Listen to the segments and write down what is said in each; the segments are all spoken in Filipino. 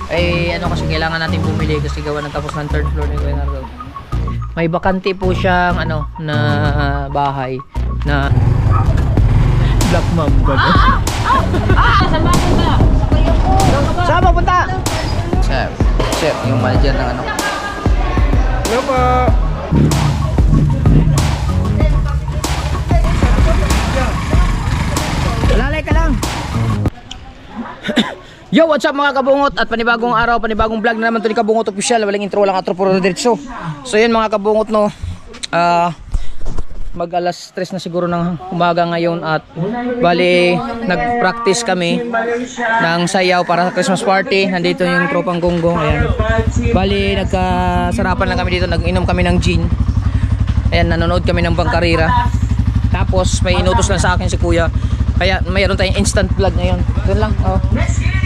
Ay ano kasi kailangan natin bumili kasi gawa ng tapos ng third floor ni Kuya Nardo. May bakante po siyang ano na bahay na Black Mamba. Saan ba punta? Saan ba punta? Sir, yung manager ng ano. Hello po. Lalay ka lang. Yo, what's up mga kabungot? At panibagong araw, panibagong vlog na naman to ni Kabungot Official. Walang intro, walang outro, puro diretso. So yun mga kabungot no, mag alas 3 na siguro ng umaga ngayon. At bali, nag-practice kami ng sayaw para sa Christmas party. Nandito yung tropang gonggong. Ayan. Bali, nagkasarapan lang kami dito. Nag-inom kami ng gin. Ayan, nanonood kami ng bangkarira. Tapos may inutos lang sa akin si Kuya. Kaya mayroon tayong instant vlog ngayon. Doon lang. Oh.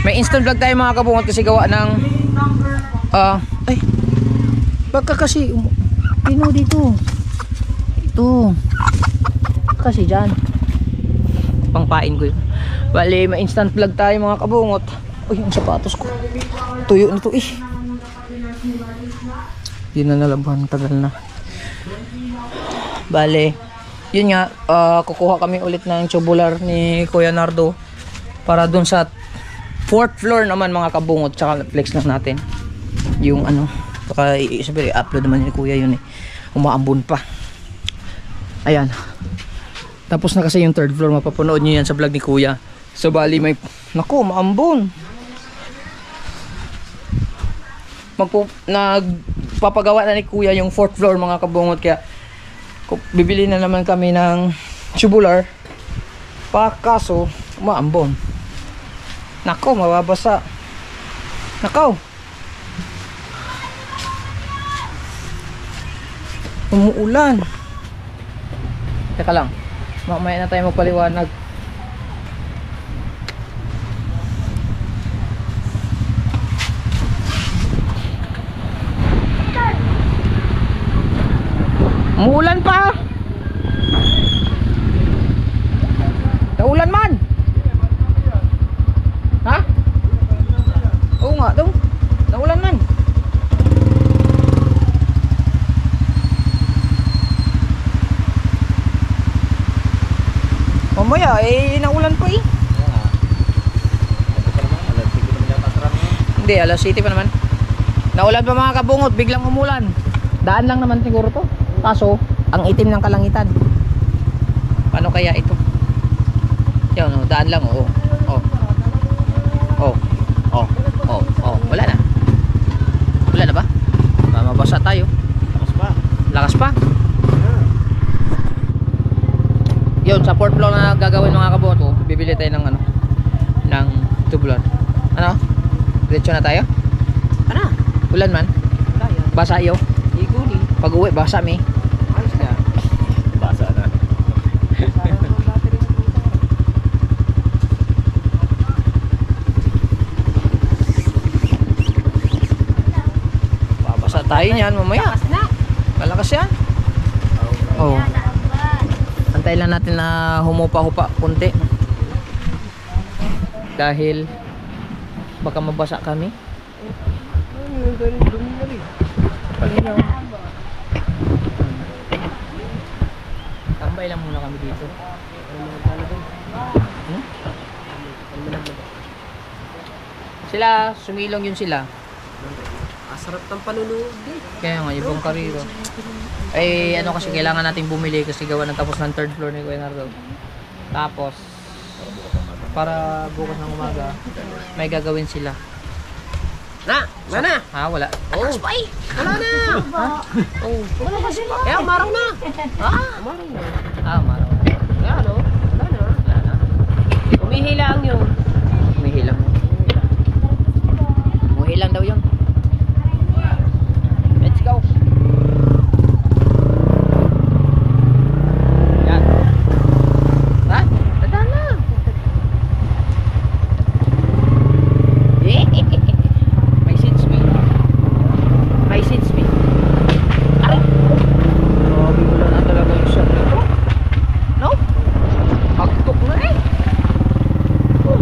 May instant vlog tayo mga kabungot kasi gawa ng ay baka kasi pino dito. Ito. Kasi dyan. Pangpain ko yun. Bali, may instant vlog tayo mga kabungot. Uy, yung sapatos ko. Tuyo na to eh. Hindi na nalabahan. Tagal na. Bali, yun nga, kukuha kami ulit ng tubular ni Kuya Nardo para dun sa 4th floor naman mga kabungot. Tsaka flex lang natin yung ano, saka sabi i-upload naman ni Kuya yun eh, umaambon pa. Ayan, tapos na kasi yung 3rd floor, mapapanood nyo yan sa vlog ni Kuya. So bali may, naku, umaambon. Nagpapagawa na ni Kuya yung 4th floor mga kabungot, kaya bibili na naman kami ng tubular pa, kaso umaambon. Nako, mababasa. Nako, umuulan. Teka lang, mamaya na tayo magpaliwanag. Umuulan pa. Naulan man. Ha? Oo nga daw. Naulan man. Mamaya eh naulan pa eh. Hindi, alas 7 pa naman. Naulan pa mga kabungot, biglang umulan. Daan lang naman siguro to. Kaso, ang itim ng kalangitan. Paano kaya ito? Yan, no, daan lang, oh. Oh. Oh. Oh. Oh. Oh. Wala na. Wala na ba? Mabasa tayo. Lakas pa. Lakas pa. Yun, sa 4th floor na gagawin mga kaboto, bibili tayo ng ano, ng tubular. Ano? Diretso na tayo? Ano? Ulan man? Basa iyo? Pag uwi, basa mi. Ayos na. Basa na. Babasa tayo niyan mamaya. Malakas yan. Oh. Antay lang natin na humupa-hupa kunti. Dahil baka mabasa kami. Tambay lang muna kami dito. Sila, sumilong yun sila. Sarap ng panunood eh. Kaya nga, ibang kariro. Ay, ano kasi kailangan natin bumili kasi gawa ng tapos ng 3rd floor ni Kuya Nardo. Tapos, para bukas ng umaga, may gagawin sila. Na! Mana! Ha, wala. Oh! Wala na! Ha? Oh! Wala kasi pa! Eh, umaraw na! Ha? Umaraw na. Ah, maraw. Kaya ano? Wala na. Wala na. Umihilang yun. Umihilang. Umihilang daw yun. Let's go. Yan. Ha? Tandaan na. May seats me. May seats me. Aray. Grabe, wala na talaga yung shot nito. No? Pagtok na eh. Oh.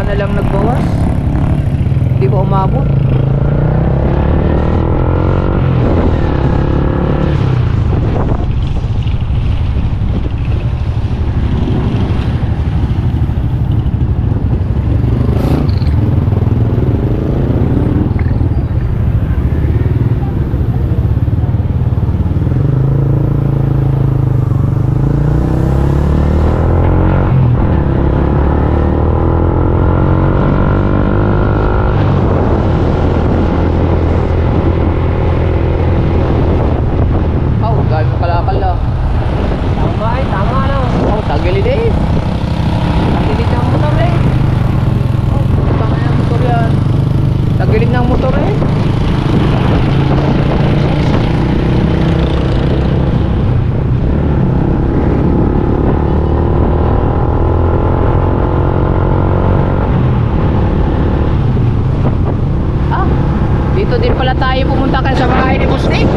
na lang nagbawas. Hindi pa umabot. Dito din pala tayo pumunta kan sa bahay ni Boss Nick.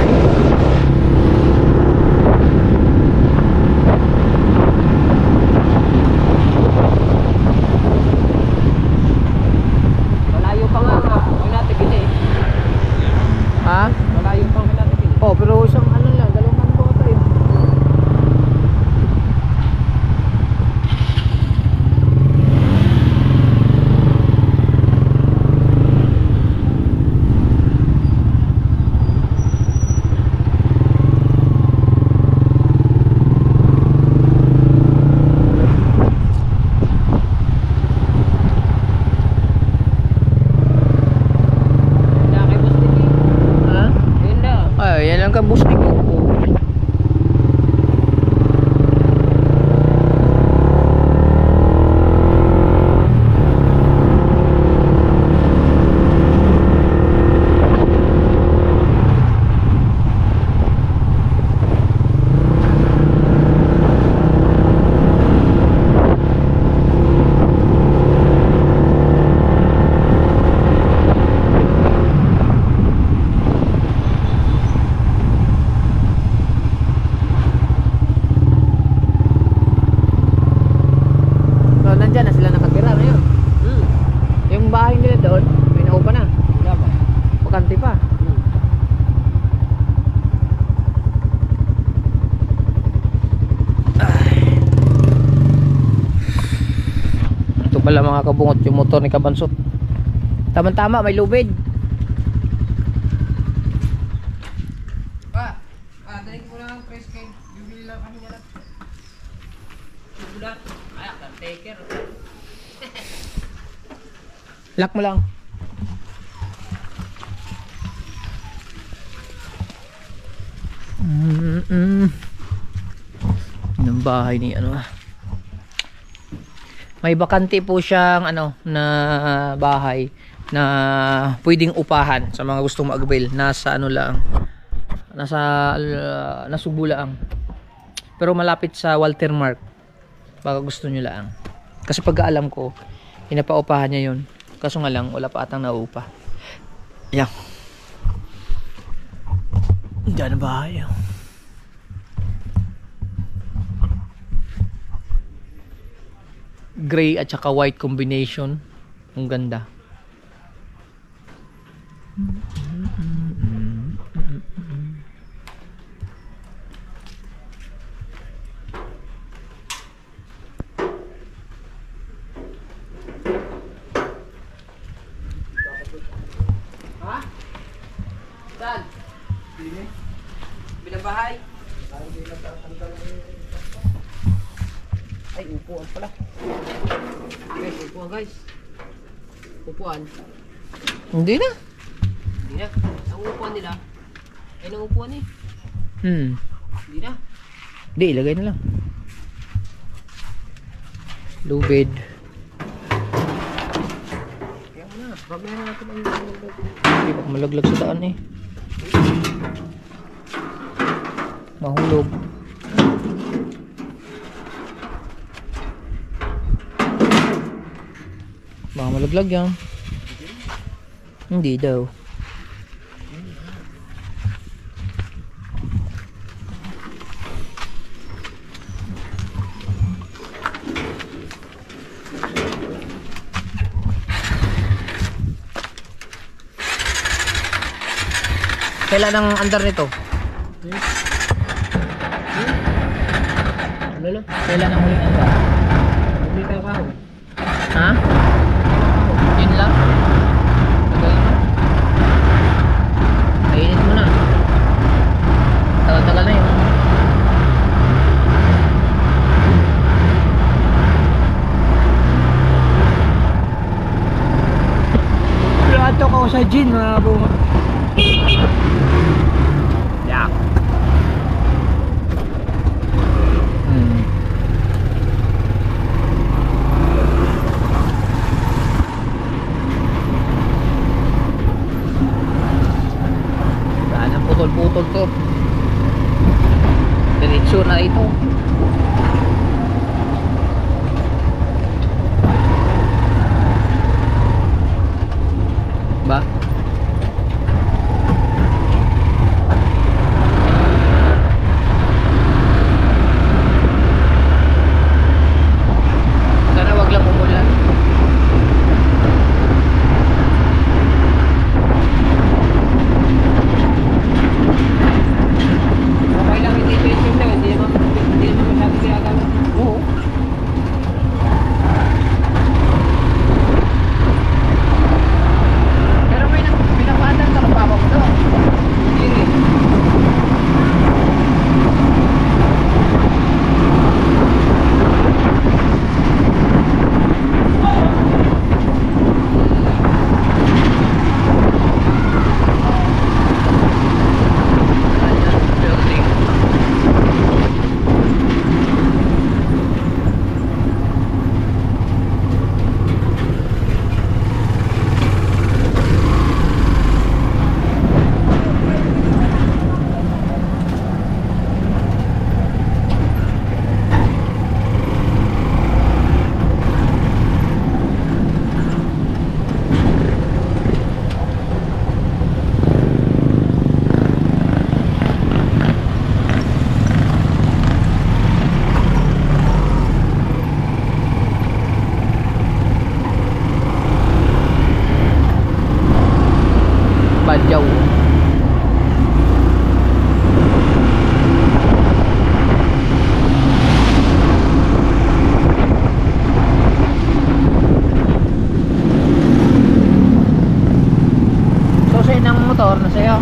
Malayo pa nga nga. Huwag natin gini. Ha? Malayo pa nga natin gini. Oh, pero isang ano lang, dalawang ko tayo. Yan lang ka Boss Nick. Nandyan na sila nakatira ngayon. Yung bahay nila doon, may naupa na. Bakante pa. Ito pala mga kabungot yung motor ni Kabansot. Tama-tama, may lubid. Dali ko lang ang press kay. Bibili lang kami nila. Bulat. Ayak lang, taker. Lock mo lang. Yung bahay ni ano. May bakante po siyang ano na bahay na pwedeng upahan sa mga gustong mag-avail. Nasa ano lang. Nasa Nasubo lang. Pero malapit sa Walter Mark. Baka gusto nyo lang. Kasi pagkaalam ko, pinapaupahan niya yun. Kaso nga lang, wala pa atang naupa. Yan. Diyan na bahay. Gray at saka white combination. Ang ganda. Saan? Binabahay? Ay, upuan pala. Guys, upuan guys. Upuan. Hindi na. Hindi na. Ang upuan nila. Ay, ang upuan eh. Hindi na. Hindi, ilagay na lang. Lubid. Kaya mo na. Problema natin ang malaglag. Hindi pa malaglag sa daan eh. Mahulog. Baka malaglag yan. Hindi daw. Kailan ang andar nito? Ano? Kailan ang huling andar? Hindi tayo kaho. Ha? Yun lang? Tagal na. Kainit mo na. Tagal-tagal na yun. Plato ko sa gin mga bunga. Yak. Putol-putol to. Diretso na ito. Ba? Sana wag lang umulan. Okay lang, hindi ito lang. Hindi naman masyado ginagawa. Oo. Pero may pinapatan ka ng papa mo doon. Hindi rin. Badyaw. So sa inang motor na sa'yo?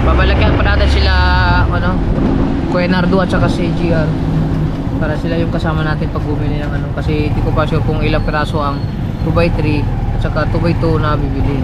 Babalagyan pa natin sila Kuya Nardo at saka si GR para sila yung kasama natin pag bumili ng kasi hindi ko pa sure kung ilang piraso ang 2x3 at saka 2x2 na bibili.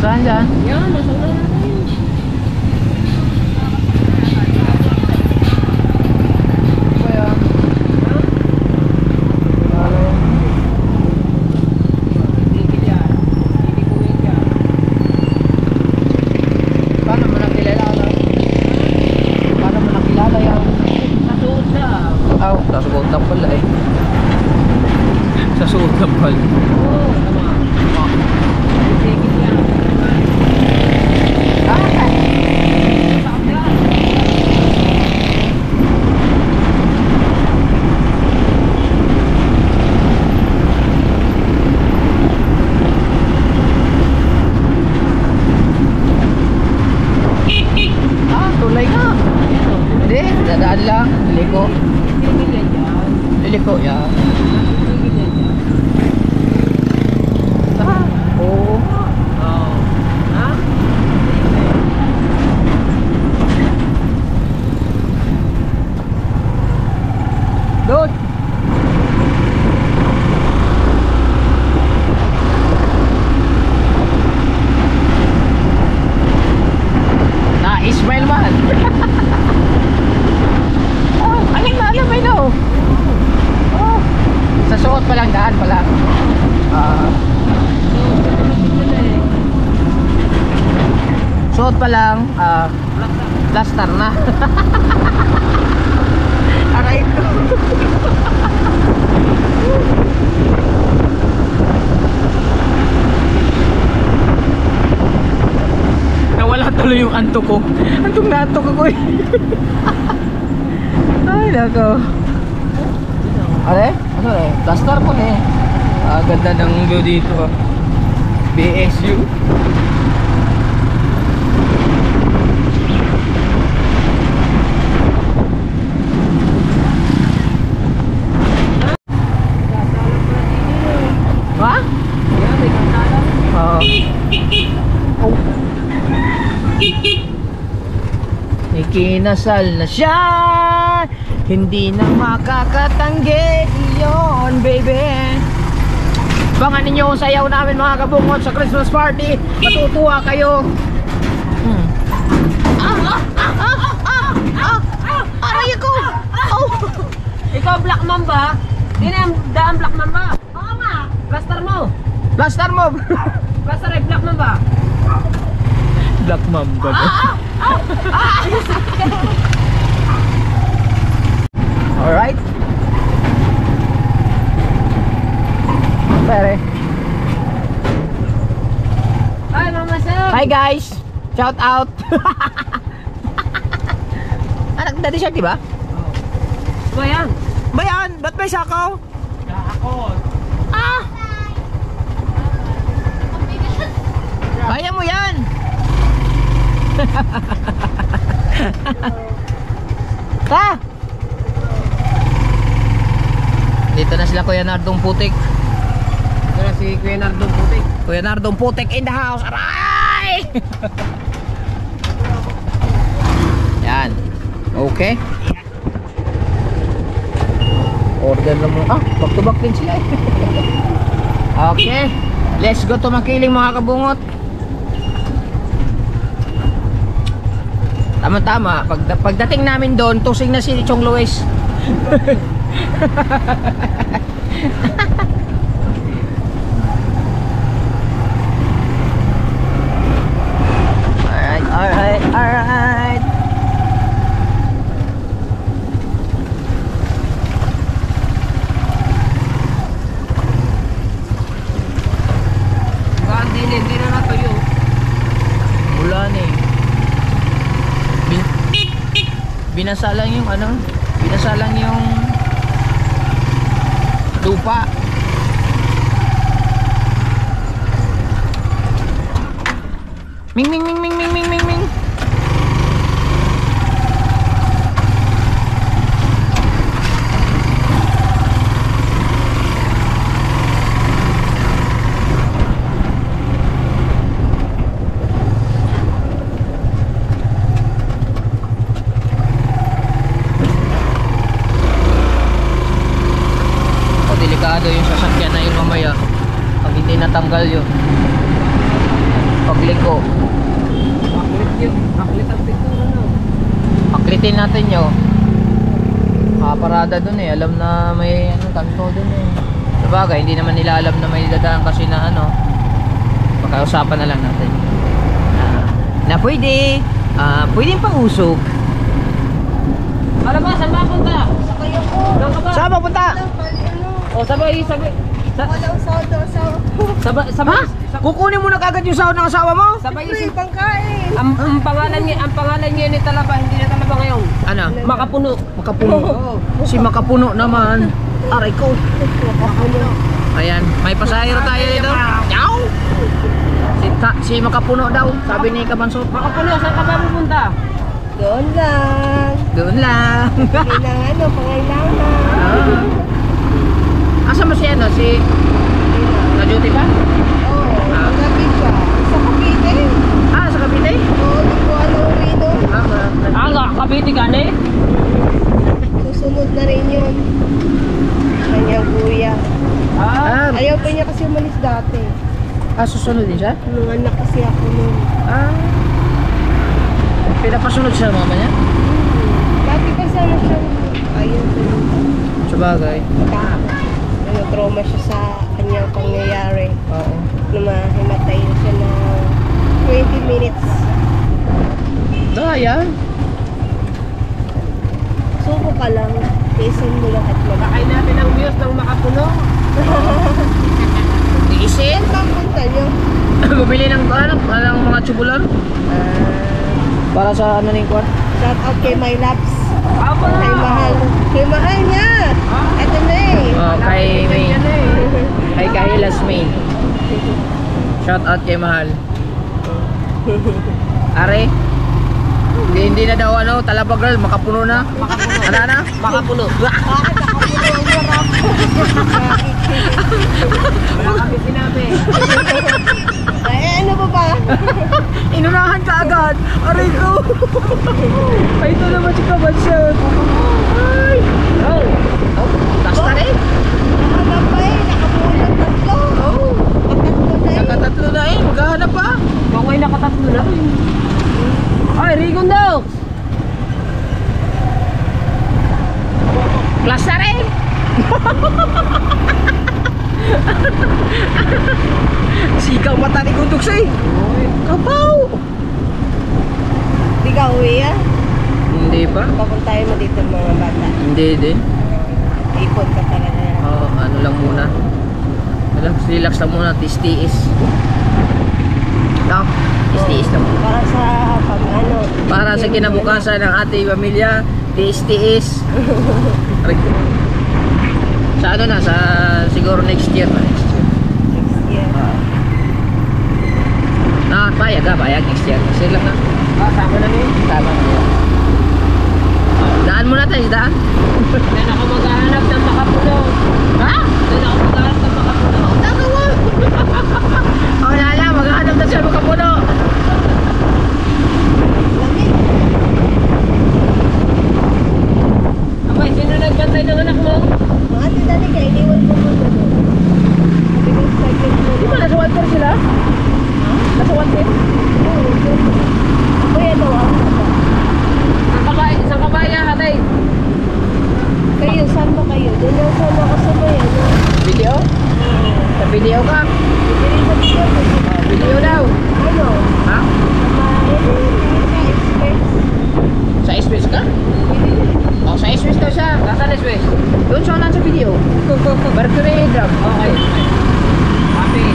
Saan dyan? Yan, nasa una natin. Ba yan? Tigil yan. Hindi kumit yan. Paano mo nakilala na? Paano mo nakilala yan? Nasuot lang. Oh, sa suot lang pala eh. Sa suot lang pala. Oo, tama. Tigil yan. Tulay nga. Hindi, dadaan lang. Liliko. Tigil yan yan. Liliko, yan. Tigil yan yan. Oo. Oo. Ha? Doon. Ismail man. Oh, aling na alam, I know. Oh. Sa suot pa lang, daan pa lang. Suot pa lang, plaster na. Aray ko. Nawala tuloy yung antok ko. Antok na antok ako eh. Ay nako. Are? Ano eh? Plaster po eh. Ganda ng view dito. BSU. Ha? Yan, may kasala. Oh. Ikinasal na siya, hindi na makakatanggi iyon, baby. Abangan ninyo ang sayaw namin mga kabungot sa Christmas party. Matutuwa kayo. Aray ko. Oh. Ikaw Black Mamba? Hindi na yung daan Black Mamba. Oo nga. Plaster mo. Blaster mo. Plaster ay Black Mamba. Black Mamba. Alright. Pere. Hi Mama Sam. Hi guys. Shout out. Anak daddy shirt, di ba? Ano yan? Ba yan? Ba't may sakaw? Ako. Ah! Kaya mo yan! Ta! Dito na sila Kuya Nardong Putik. Ito na si Kuya Nardong Putik. Kuya Nardong Putik in the house. Aray! Yan. Okay. Order na mo. Back to back din sila eh. Okay. Let's go to Makiling mga kabungot. Tama-tama. Pagdating namin doon, tusing na si Chong Luis. Alright, alright, alright. Hindi na natuyo. Wala na eh. Binasalang yung ano, binasalang yung lupa. Ming ming ming ming ming ming ming ming. Delikado yung sasakyan na yun mamaya pag hindi natanggal yun. Pag Liko. Aklit ang picture ano. Aklitin natin yun. Parada dun eh. Alam na may kanto dun eh. Sabagay, hindi naman nila alam na may dadaan kasi na pagkausapan na lang natin. Na pwede. Pwedeng pang-usok. Alam ba, saan mapunta? Sakay ako. Saan mapunta? O, sabay. Walang sawd. Sabay. Kukunin mo na kagad yung sahod ng asawa mo? Sabay May isip. pangkain. Ang pangalan niya ni Talaba, hindi na Talaba ngayon. Ano? Makapuno. Makapuno. Si Makapuno naman. Aray ko. Ayan, may pasahero tayo dito. Ciao! Si Makapuno daw, sabi ni Kabansot. Makapuno, saan ka ba pupunta? Doon lang. Doon lang. Hindi na pangailangan. Asa mo si Si na-duty pa? Oo, magabi pa. Sa Cavite. Sa Cavite? Oo, di ko rito. Kabiti ka na eh. Susunod na rin yun. Kanyang kuya. Ayaw pa niya kasi umalis dati. Susunod din siya? Nung anak kasi ako nun. Pinapasunod siya mama niya? Dati pa sana siyang ayaw pa yun. Sabagay. Trauma siya sa kanyang pangyayari. Oo. Himatay na siya ng 20 minutes. Ayan. Suko ka lang. Isin mo lahat mo. Kain natin ang views ng Makapuno. Isin? Saan punta nyo? Bumili ng mga tubular? Para sa ano ning kwan? Shout out kay My Labs. Apa? Kay Mahal. Kay Mahal niya. Ito na eh. Kay May. Kay Kahilas May. Shout out kay Mahal. Are? Hindi na daw Talaba girl, Makapuno na. Ano na? Makapuno. Bakit ako puno ang marap? Wala kami sinabi. Ay, ano ba? Inunahan ka agad. Aray ko. Ay, ito naman si Kabansot. Ay. Basta rin. Nakahanap pa eh. Nakapulang tatlo. Nakatatlo na eh. Maghahanap pa. Kung ay nakatatlo na. Ay, Rigon daw. Plus na rin. Sikaw mata ni Guntok siya eh. Kapaw. Di ka uwi ah. Hindi pa. Papuntahin mo dito mga bata. Hindi din. Ipon ka talaga. Ano lang muna. Relax lang muna. Tiis-tiis. Tiis-tiis lang muna. Para sa Para sa kinabukasan ng ating pamilya. Tiis-tiis. Sa siguro next year na. next year. Bayag next year. Kasi lang na. Sama na niyo. Tama na yan. Daan muna tayo, daan. Doon ako maghahanap ng Makapuno. Ha? Doon ako maghahanap ng Makapuno. Wala lang, maghahanap na siya Makapuno. Abay, sino nagbantay ng anak mo? Mga titali ka, iniwan ko muna doon. Di ba nasa 1 sila? Nasa 1 Ako yan daw ang Isang kabaya, hatay. Kayo, saan ba kayo? Doon lang sana ako sa bayan. Video? Sa video ka? Hindi sa video. Video daw. Ano? Ha? Sa Sa space ka? Sa space daw siya. Nasaan na Swiss? Doon siya lang sa video. Mercury Grab. Okay. Happy.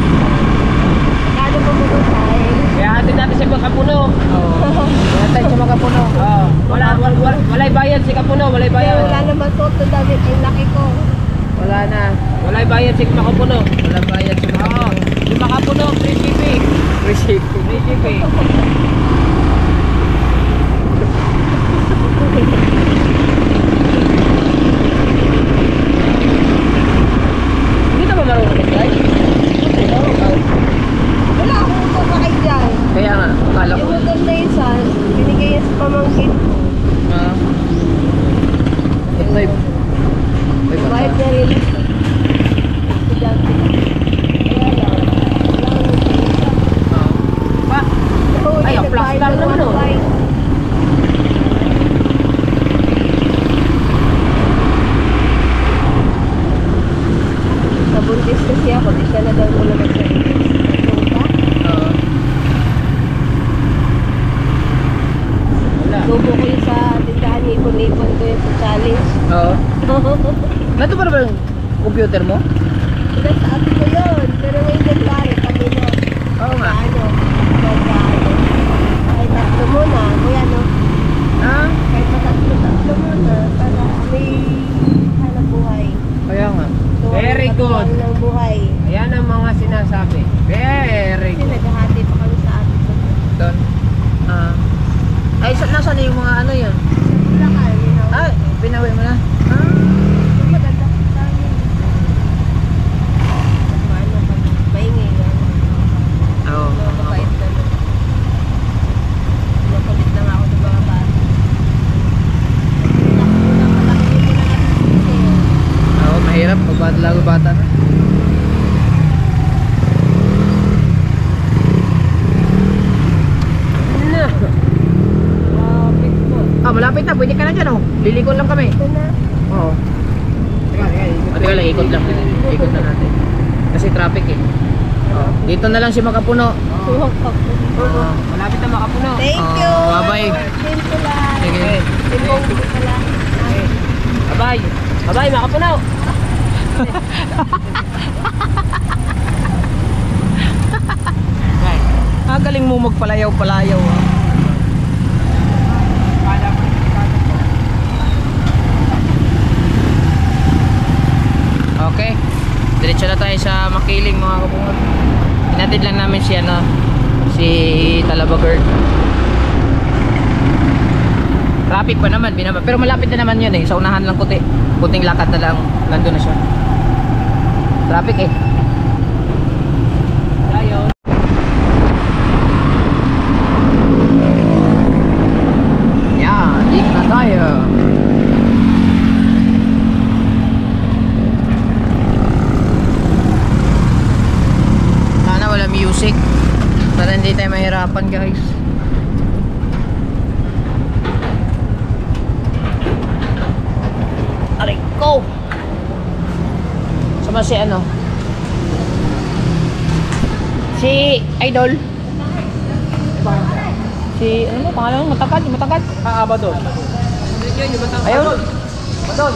Kano pa mo tayo? Kaya hatid natin si Makapuno. Kaya tayo siya Makapuno. Walay bayad si Kapuno, walay Kaya bayad. wala naman to, ito dami ang laki ko. Wala na. Walay bayad si Makapuno. Wala bayad sa Makapuno. Si Makapuno, free shipping. Receipt. Free shipping. Hindi ka ba marunong mag-drive? Wala akong kakakay dyan. Kaya nga, akala ko. Yung motor na isa, binigay yan sa pamangkin ko. Ay, Bayad na rin. Estudyante. Kaya lang, wala akong pera. Nandito pa na ba yung computer mo? Sila sa ate ko yun. Pero ngayon nagpare kami na. Oo nga. Ano? Kahit tatlo muna. Kuya no? Ah, Kahit tatlo muna. Para may hanap buhay. kaya nga. So, Very good. ng buhay. Ayan ang mga sinasabi. Very Kasi good. naghahati pa kami sa ate ko. Doon. Ah. Ay, nasa na yung mga ano yun? Wala ka. Ay, pinawi mo na. Ah. Maganda ko tayo. Paano pag maingay yan? Oo. Mabait na lang. Nakulit na nga ako ng mga bata. Malaki mo na natin. Oo, mahirap pag lago bata na. Ah, malapit na. Pwede ka na dyan, oh. Lilikon lang kami. Ito na. Oo. Teka lang, ikot lang. Ikot na natin. Kasi traffic eh. Oh, dito na lang si Makapuno. Suwag pa po. Malapit na makapuno. Thank you. Bye-bye. Thank you lang. Sige. Timbong dito pala. Bye-bye. Bye-bye, makapuno. Ah, galing mo magpalayaw-palayaw. Ah. Okay. Diretso na tayo sa Makiling mga kabungot. Hinatid lang namin si ano, si Talabagert. Traffic pa naman, pero malapit na naman yun eh. Sa unahan lang puting lakad na lang, nandun na siya. Traffic eh. Tayo. Yan, dito na tayo. Sana wala music para hindi tayo mahirapan guys. Aray ko! Sama si ano? Si Idol. Si ano mo pangalan mo? Matagad. Ah, Abadon. Ayun. Abadon.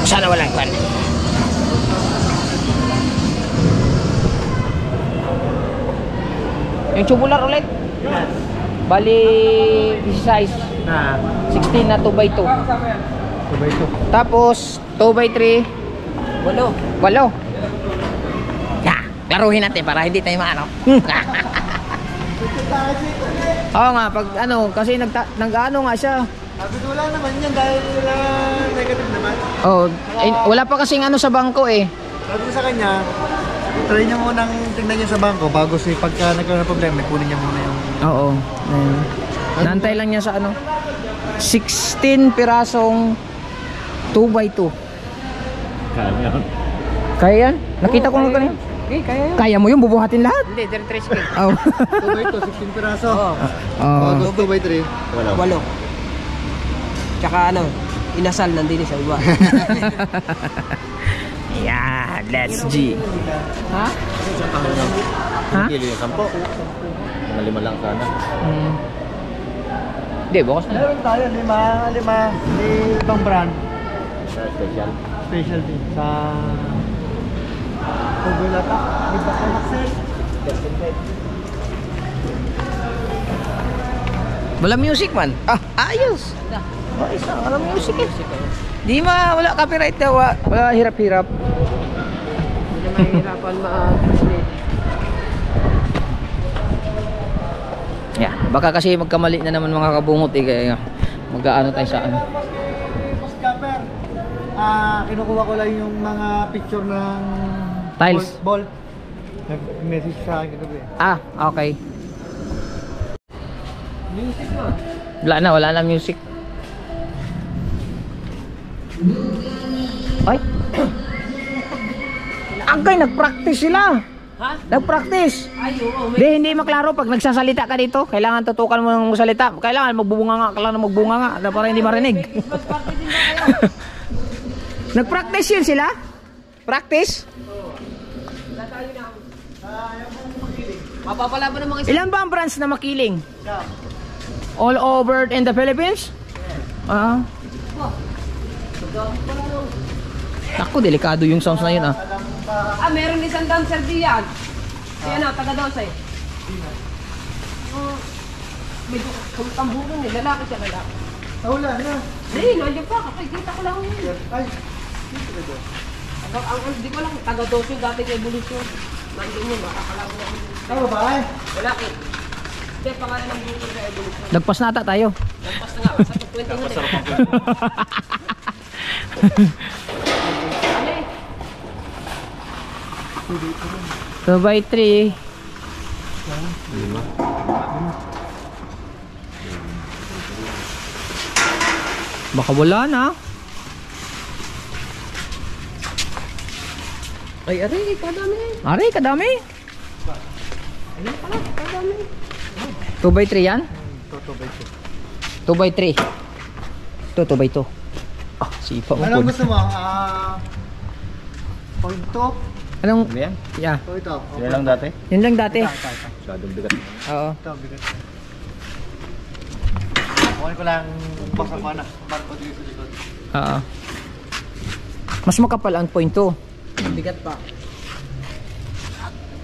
Sana walang kwan. Yung tubular ulit. Bali 16 Na. 16 na 2x2. Sabay ito. Tapos 2x3 Walo. 8. Yeah, klaruhin natin para hindi tayo maano. Oo nga, pag ano, kasi nag-ano nga siya. Sabi ko wala naman yan dahil negative naman. Oh, wala pa kasing ano sa bangko eh. Sabi ko sa kanya, try niya munang tingnan niya sa bangko bago pagka nagkaroon ng problema, kunin niya muna yung... Oo. Nantay lang niya sa ano 16 pirasong 2x2. Kaya mo yan. Kaya yan? Nakita ko nga kanina. Okay, kaya yun. Kaya mo yung bubuhatin lahat? Hindi, 33 skill. Oh. 2x2, 16 piraso. Oo. Tapos 2x3. Wala. Walo. Tsaka ano, inasal nandini sa iba. Yeah, let's G. Ha? Ha? Kilo yung 10. Mga 5 lang sana. Hindi, bukas na. Meron tayo, 5. May ibang brand. Special. Specialty. Sa... Pagulata. May bakal access. Wala music man. Ah, ayos. Wala music eh. Di wala copyright daw. Wala hirap-hirap. Hindi na mahirapan mag-translate. Yeah, baka kasi magkamali na naman mga kabungot eh. Kaya mag-aano tayo sa ano. Boss Capper, kinukuha ko lang yung mga picture ng Tiles. Bolt. Nag-message sa akin kagabi. Ah, okay. Music mo. Wala na music. Ay. Agay, nag-practice sila. Ha? Nag-practice. Ay, oo. Hindi maklaro pag nagsasalita ka dito. Kailangan tutukan mo ng salita. Kailangan magbubunga nga para hindi marinig. Nag-practice yun sila? Practice? Mapapala ba ng mga Ilan ba ang branch na Makiling? All over in the Philippines? Ah. Ako, delikado yung sounds na yun ah. Meron isang dancer diyan. Yan o, taga-12. Medyo tamburan eh, lalaki siya lalaki. Wala na. Hindi, nandiyan pa, kakikita ko lang yun. Ay, Hindi ko lang, taga-12 yung dati kay Evolution. Nandiyan yun, makakalago na yun. tama ba eh? Lalaki. Hindi, pangalan ng bukod sa Evolution. Nagpas na ata tayo. Nagpas na nga, sa 20 nga eh. Ano eh? 2x3. Baka wala na. Ay, aray, kadami. Aray, kadami. Ayun pala, kadami. 2x3 yan? Toto ba ito? 2x3. Ito, 2x2. Ah, sipa mo Anong po. gusto mo? Point to? Anong? Ano yan? Yeah. O ito? Sila lang dati? Yun lang dati. Masyadong bigat. Oo. Ito, bigat. Kukunin ko lang basa ko na. Marco dito sa likod. Oo. Mas makapal ang point 2. Bigat pa.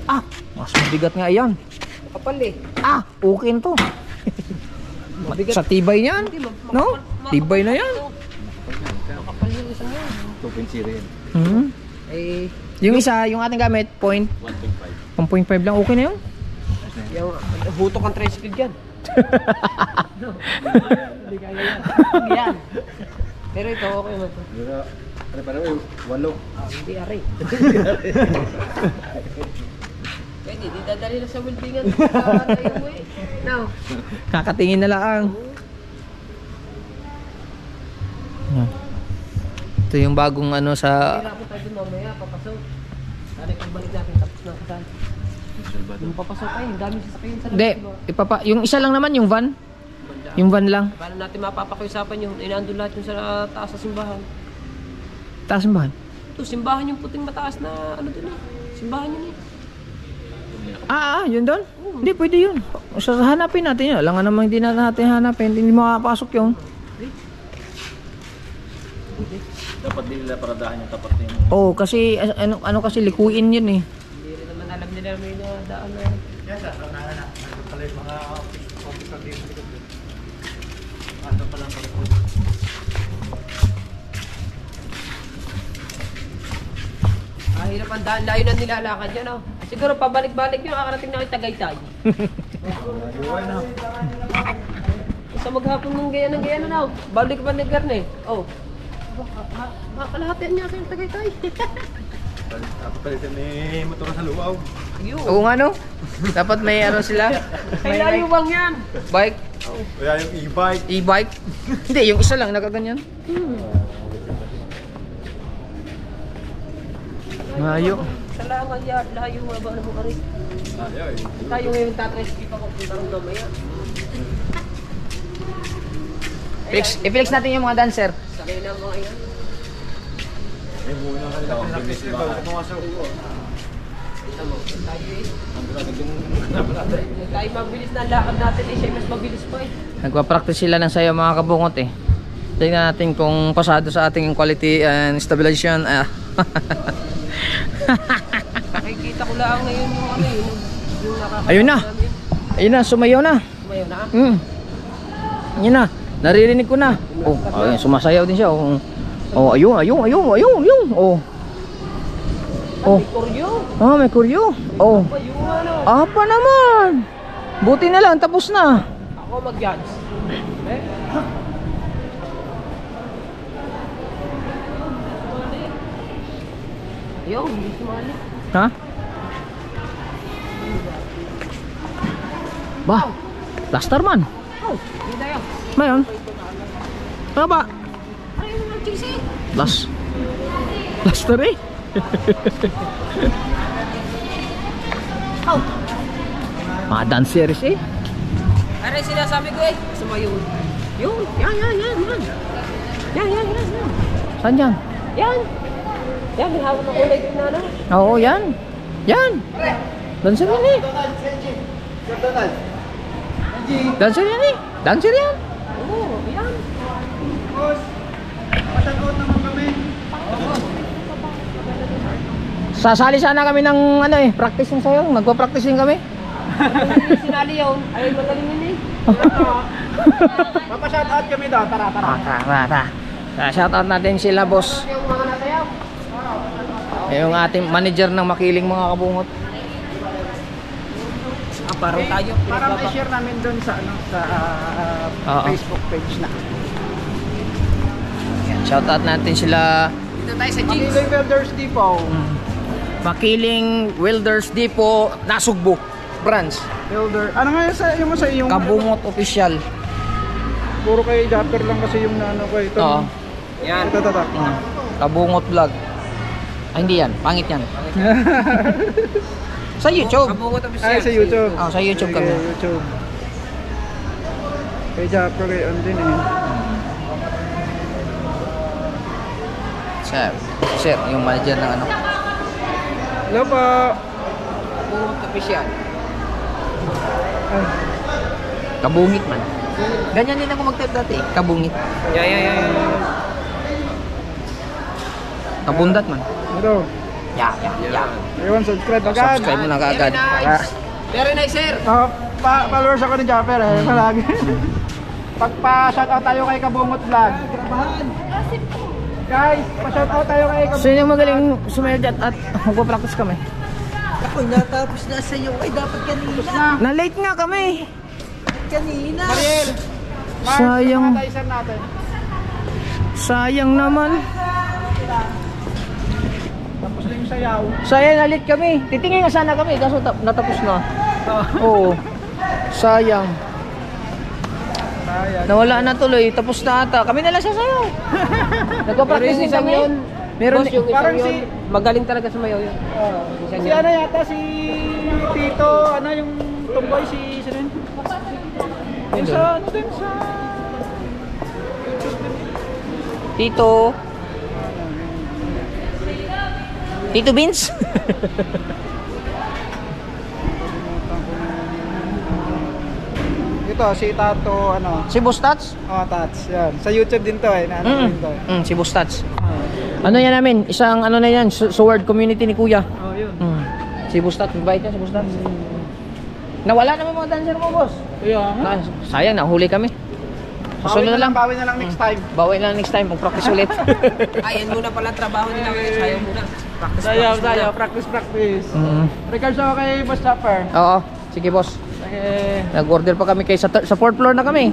Ah, mas mabigat nga yan. Makapal eh. Ah, okay na to. Sa tibay niyan. No? Tibay na yan. Makapal yung isang yan. 2.0 yan. Hmm. Eh, Yung isa, yung ating gamit, 1.5 lang. Okay na yun. yung hutok ang tricycle dyan. Hindi kaya yan. Yan. Pero ito, okay naman to. Ano pa naman? 8. Hindi, aray. Pwede, di dadali na sa weldingan. Tayo mo eh. No. Kakatingin na lang. Yan. Ito yung bagong ano sa... Kailangan ko tayo dun mamaya, papasok. Tari, pagbalik natin, tapos na ka tayo. Yung papasok ay, ang dami sasakyan sa Hindi, yung isa lang naman, yung van. Yung van lang. Paano natin mapapakiusapan yung inaandun lahat yung sa taas sa simbahan? Taas ang bahan. Ito, simbahan yung puting mataas na ano dun eh. Simbahan yun eh. Yun doon? Hindi, pwede yun. Hanapin natin yun. Alam nga naman hindi natin hanapin. Hindi makapasok yun. Dapat din nila paradahan yung tapat niya. Oo, kasi ano kasi likuin yun eh. Hindi rin naman alam nila may daan na yan. Yes, sir. Nandun pala yung mga officer dito sa likod. Ano pa lang pala po. Hirap ang daan, layo na nilalakad yan oh. Siguro pabalik-balik yung akarating na kay Tagaytay. Ayun na. Sa maghapon ng gaya na oh. Balik pa ni Garne. Oh. Makalahati niya kayong Tagaytay. Ako palitan ni motor sa luaw. Yun. Oo nga no? Dapat may ano sila? Ay layo bang yan? Bike? Kaya yung e-bike. E-bike? Hindi, yung isa lang nakaganyan. Layo. Sa langan yan, layo nga ba mo kari? Tayo ngayon tatriskip ako kung tarong mamaya. I-flex natin yung mga dancer. Sakay na mga yan. Ay, muna ka lang. Bilis ba? Tayo mabilis na lakad natin eh, siya mas mabilis pa eh. Nagpa-practice sila ng sayo mga kabungot eh. Tingnan natin kung pasado sa ating quality and stabilization. Nakikita ko lang ngayon yung ano yung nakakatawa Ayun na. namin. Ayun na, sumayaw na. Sumayaw na. Ayun na. Naririnig ko na. Oh, ayun, sumasayaw din siya. Oh, ayun. Oh. Oh. May koryo. May kuryo. Oh. Pa yung ano. Apa naman. Buti na lang, tapos na. Ako mag-judge. Eh? Yo, hindi sumali. Ha? Ba? Plaster man. Oh, hindi tayo. Mayon. Ano ba? Ano yung mga chisi? Plaster eh. Oh. Mga dancers eh. Ano yung sinasabi ko eh? Sumayo. Yun. Yan. Yan. Saan yan? Yan. Yan, may hawak ng kulay din na ano. Oo, yan. Yan. Dancer yan eh. Sir Donald. Dancer yan eh. Dancer yan. Oo, yan. boss. Pasal-out naman kami. Sasali sana kami ng ano eh, practice ng sayo. Nagpa-practice din kami. Sinali yun. Ay, magaling yun eh. Papa-shoutout kami daw. Tara. Tara. Shoutout natin sila, boss. Yung mga natayaw. Yung ating manager ng Makiling mga kabungot. Parang tayo. Para ma-share namin doon sa Oo. Facebook page na. Yan, shoutout natin sila. Dito tayo sa jeans. Makiling Builders Depot. Makiling Welders Depot, Nasugbo branch. Builder. Ano nga yung sa iyong Kabungot official. puro kay Japper lang kasi yung naano ko ito. Oo. Yan. Ito. Kabungot vlog. Ay, hindi yan. Pangit yan. Sa YouTube. Kabungot official. Ay, sa YouTube. Oh, sa YouTube Sige, kami. YouTube. Kay Japper kay din eh. Sir, yung manager ng ano. Hello po. Kabungot official. Ay, Kabungit man. Ganyan din ako mag-type dati. Kabungit. Yeah. Kabundat man. ito. Yeah. Everyone subscribe agad. Subscribe mo na kaagad. Very nice, sir. Followers ako ni Japper eh. Palagi. Pagpa-shoutout tayo kay Kabungot Vlog. Guys, pa-shoutout tayo kay Kabungot. Sino yung magaling sumayo dyan at magpa-practice kami? Ako, natapos na sa iyo. Ay, dapat kanina. Na-late nga kami. Kanina. Mariel. Sayang. Mga tayo natin. Sayang naman. Tapos na yung sayaw. Sayang, na-late kami. Titingin nga sana kami kaso natapos na. Oo. Sayang. Nawala na tuloy. Tapos na ata. Kami na lang sasayaw. Nagpa-practice din kami. Meron Boss, yung parang isang yun, magaling talaga sa mayaw yun. Si ano yata, si Tito, ano yung tomboy, si Siren? Yung sa, ano din, sa... Tito Beans? Ito, si Tato, ano, Si Bustats? Tats, yan. Sa YouTube din to eh, naano din to eh. Si Bustats. Ano yan namin? Isang ano na yan, Sword community ni Kuya. Oh, yun. Si Bustats, mabait yan si Bustats. Nawala naman mga dancer mo, boss. Kaya nga. Sayang, nahuli kami. Susunod na lang. Bawi na lang next time. Bawi na lang next time, mag-practice ulit. Ayan muna pala trabaho nila ngayon. Sayaw muna. Sayaw, practice. Regards ako kay Boss Chopper. Oo, sige boss. Eh, Nag-order pa kami kay sa 4th floor na kami.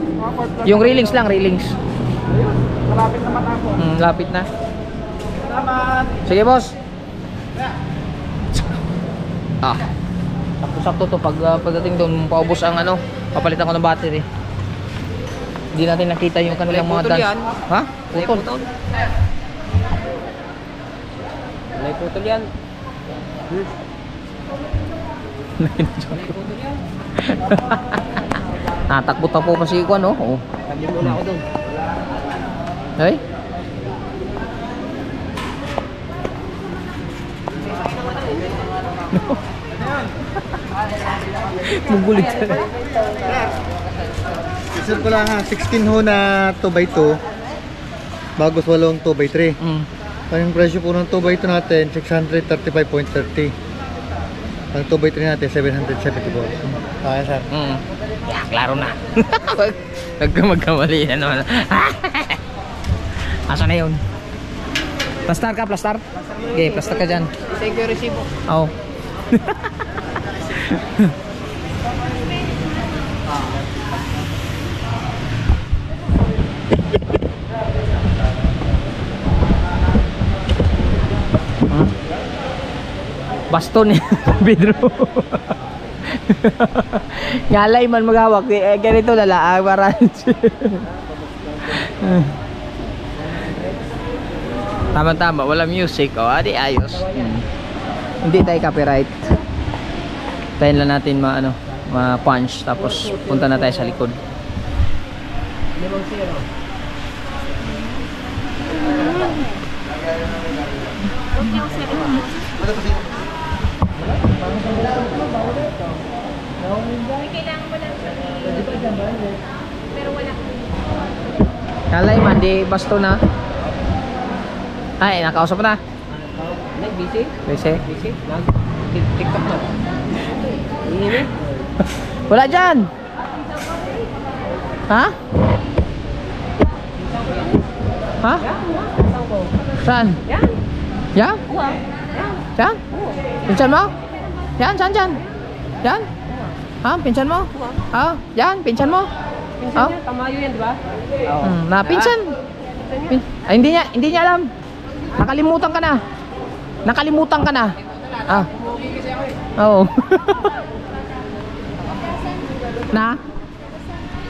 Yung railings lang, railings. ayun, malapit naman ako. Lapit na. Salamat. Sige boss. Sakto-sakto to pagdating doon, paubos ang ano, papalitan ko ng battery. Hindi natin nakita yung kanilang mga Putol yan. Ha? May Putol. putol. May putol yan. May putol yan. Natakbo-takbo pa si Kwan, oh. Oh. Tabi muna ako doon. Ay? Mugulit. Isip ko lang ha, 16 ho na 2x2. Bagos walong 2x3. Ang presyo po ng 2x2 natin, 635.30. Ang 2x3 natin, 774. Kaya sir. Yeah, klaro na. Huwag ka magkamali. Ano? Asa na yun? Plastar ka, plastar? Okay, plastar ka dyan. Thank you, resibo. Oo. Baston yan, Pedro. Ngalay man maghawak. Ganito na lang, para. Tama-tama, wala music. O, adi ayos. Hindi tayo copyright. Tayo lang natin ma-punch. Tapos punta na tayo sa likod. Kailangan mo lang pero wala. Nalay man, di basto na. Ay, nakausap na. Busy? Busy? Busy? Nag-tiktok na. Ini? Wala dyan. Ha? Ha? Saan? Yan. Yan? Yan? Pinsan mo? Yan, saan dyan? Yan? Ha? Pinsan mo? Ha? Yan? Pinsan mo? Pinsan niya, tamayo yan, di ba? Na pinsan. Ay, hindi niya alam. Nakalimutan ka na. Nakalimutan ka na. Ah. Oo. Na?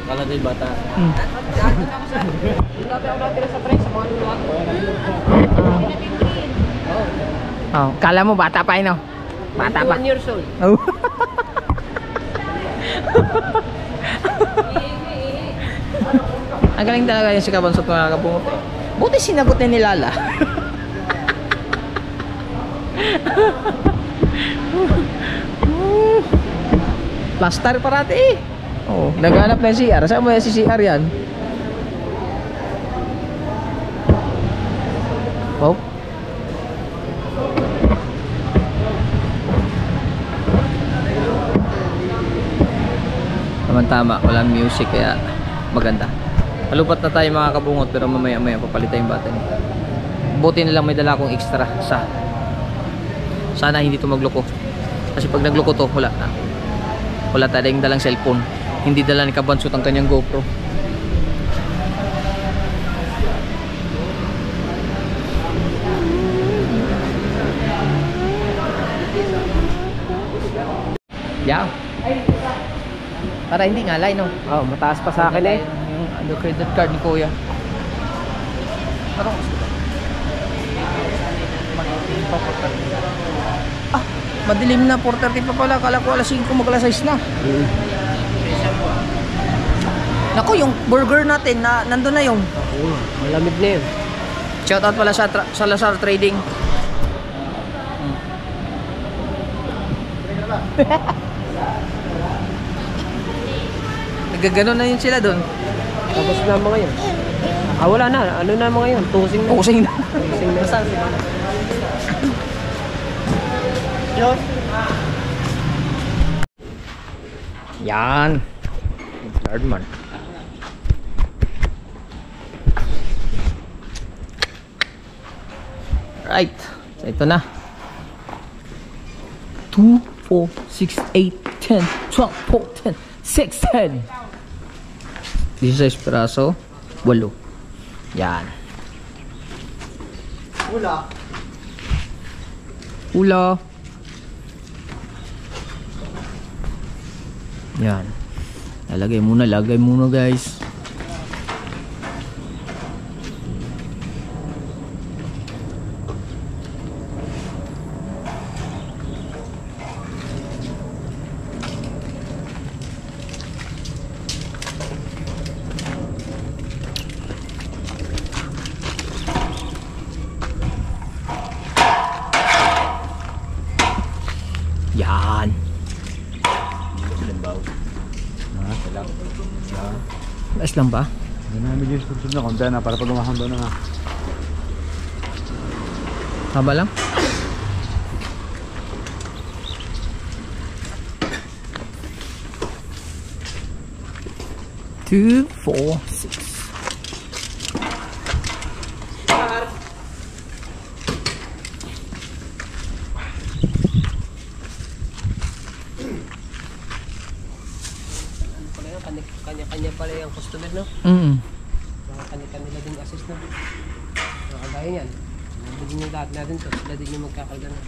Kala tayo bata. Dati ako natira sa train, sa mga luluwag. Oh, kala mo bata pa ino. Bata pa. 21 years old. Oh. Ang galing talaga yung si Kabansot mga kabungot. Buti sinagot ni Lala. Plaster parati eh. Oh, naghanap na yung CR. Saan mo yung si CR yan? Oh. Tama, walang music kaya maganda. Malupat na tayo mga kabungot pero mamaya papalitan yung button. Buti na lang may dala akong extra sa. Sana hindi to magloko. Kasi pag nagloko to, wala na. Wala tayong dalang cellphone. Hindi dala ni Kabansot ang kanyang GoPro. Yeah. Para hindi ngalay, no? Oh, mataas pa sa akin eh. Yung ano, credit card ni Kuya. Ah, madilim na. 4:30 pa pala. Kala ko alas 5, mag-alas 6 na. Naku, yung burger natin, nandun na yung. Malamig na yun. Shoutout pala sa Lazar Trading. Nagaganon na yun sila doon. Tapos na mga yun. Ah, wala na. Ano na mga yun? Tusing na. Pusing na. Tusing na. Yan. Third man. Right. So ito na. 2, 4, 6, 8, 10, 12, 14, 16. 16 piraso. 8. Yan. Wala. Ula. Yan. Lagay muna guys. Yan. Mas lang ba? Hindi namin yung susunod na konti na para pag umahamba na nga. Haba lang? Two, 4, 6. Kanya-kanya pala yung customer, no? Kanya-kanila din assist, no? Kagaya niyan. Nandun din yung lahat natin to. Sila din yung magkakalga na.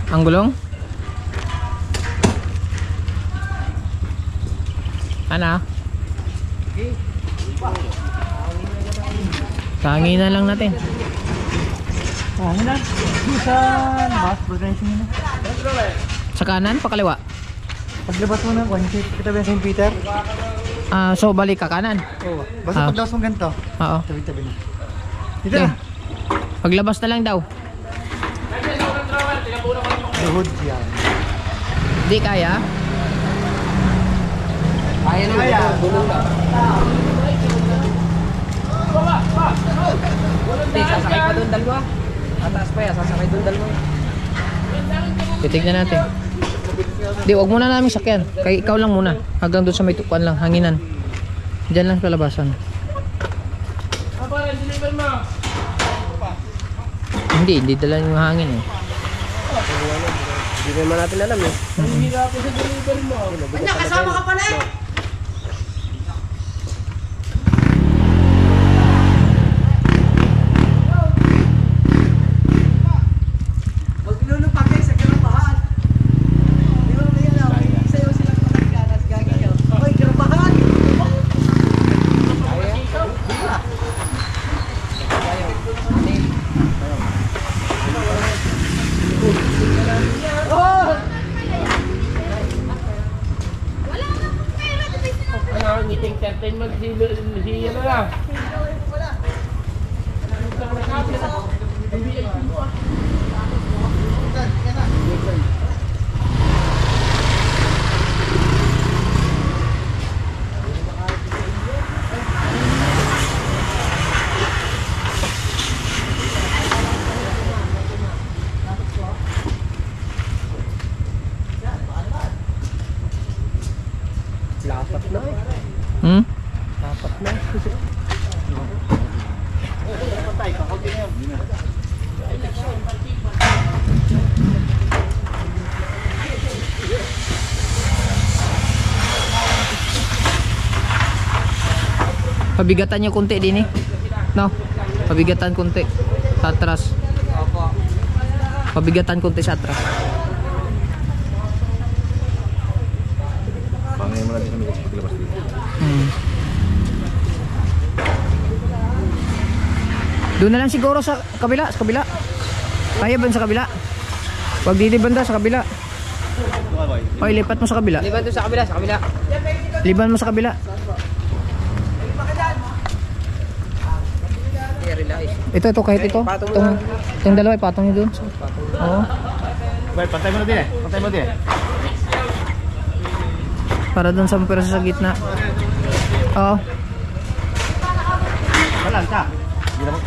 Ang gulong? Ano? Tanginan lang natin. Tanginan? Busan! Mas, progressing na. Sa kanan, pakaliwa? Paglabas mo ng 1 kita ba St. Peter? So balik ka kanan? Oo. Basta paglabas mo ganito. Oo. Tabi-tabi na. Dito Okay. na. Paglabas na lang daw. Luhod yan. Di kaya? Kaya na. Kaya. Gulong lang. Hindi, sasakay pa doon dalawa. Ataas pa yan, sasakay doon dalawa. Titignan natin. Di, wag muna namin sakyan. Kay ikaw lang muna. Hanggang doon sa may tukuan lang, hanginan. Diyan lang sa labasan. Hindi dala yung hangin eh. Hindi naman natin alam eh. Anya, kasama ka pala eh! Pag pinulupag kayo sa karabahan. Di ba kaya na, isayaw silang panagkanas, gagayaw. Oy, karabahan! Ano, meeting entertainment si ano lang. Lapat na eh. Hmm? Lapat na. Pabigatan nyo konti din eh. No? Pabigatan konti. Sa atras. Pabigatan konti sa atras. Pangayin mo natin kami kasi paglabas dito. Doon na lang siguro sa kabila, Kaya ba sa kabila? Wag dito banda sa kabila. Oy, lipat mo sa kabila. Liban doon sa kabila, sa kabila. Liban mo sa kabila. Relax. Ito kahit ito. Itong dalawa ipatong nyo doon. Oo. Well, pantay mo na din eh. Pantay mo din eh. Para doon sa pera sa gitna. Oo. Walang ka. Hindi na mo.